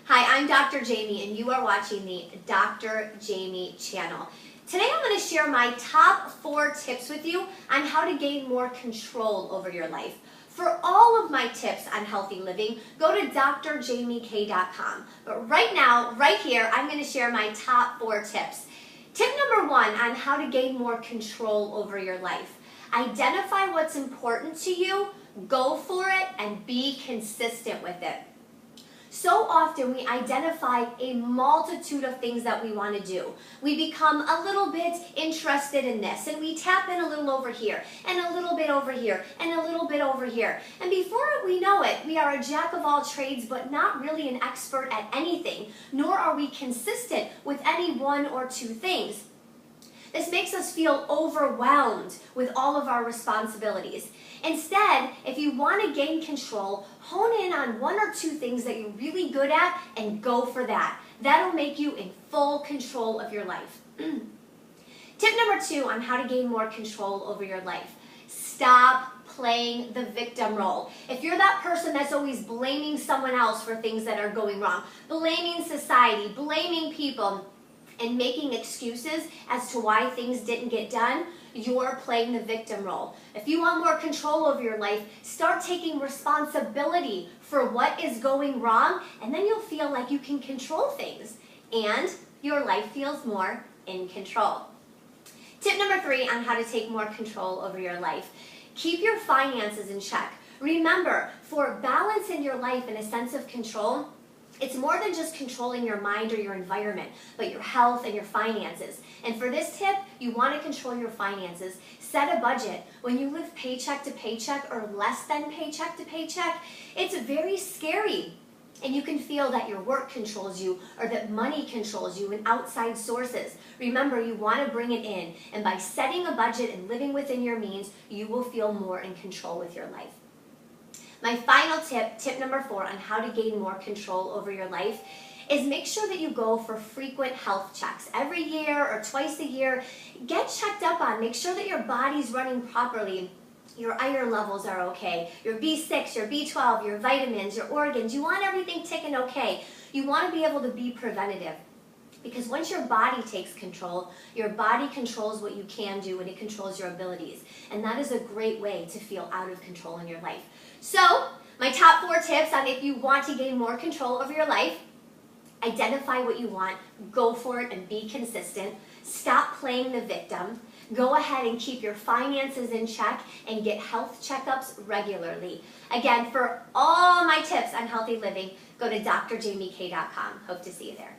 Hi, I'm Dr. Jaime, and you are watching the Dr. Jaime channel. Today I'm going to share my top 4 tips with you on how to gain more control over your life. For all of my tips on healthy living, go to drjaimek.com. But right now, right here, I'm going to share my top 4 tips. Tip number 1 on how to gain more control over your life. Identify what's important to you, go for it, and be consistent with it. So often we identify a multitude of things that we want to do. We become a little bit interested in this, and we tap in a little over here, and a little bit over here, and a little bit over here. And before we know it, we are a jack of all trades, but not really an expert at anything, nor are we consistent with any one or two things. This makes us feel overwhelmed with all of our responsibilities. Instead, if you want to gain control, hone in on 1 or 2 things that you're really good at and go for that. That'll make you in full control of your life. Tip number 2 on how to gain more control over your life. Stop playing the victim role. If you're that person that's always blaming someone else for things that are going wrong, blaming society, blaming people, and making excuses as to why things didn't get done, you're playing the victim role. If you want more control over your life, start taking responsibility for what is going wrong, and then you'll feel like you can control things, and your life feels more in control. Tip number 3 on how to take more control over your life. Keep your finances in check. Remember, for balance in your life and a sense of control, it's more than just controlling your mind or your environment, but your health and your finances. And for this tip, you want to control your finances. Set a budget. When you live paycheck to paycheck or less than paycheck to paycheck, it's very scary. And you can feel that your work controls you or that money controls you and outside sources. Remember, you want to bring it in. And by setting a budget and living within your means, you will feel more in control with your life. My final tip, tip number 4 on how to gain more control over your life, is make sure that you go for frequent health checks. Every year or twice a year, get checked up on. Make sure that your body's running properly. Your iron levels are okay. Your B6, your B12, your vitamins, your organs. You want everything ticking okay. You want to be able to be preventative. Because once your body takes control, your body controls what you can do and it controls your abilities. And that is a great way to feel out of control in your life. So, my top 4 tips on if you want to gain more control over your life: identify what you want, go for it and be consistent, stop playing the victim, go ahead and keep your finances in check, and get health checkups regularly. Again, for all my tips on healthy living, go to drjaimek.com. Hope to see you there.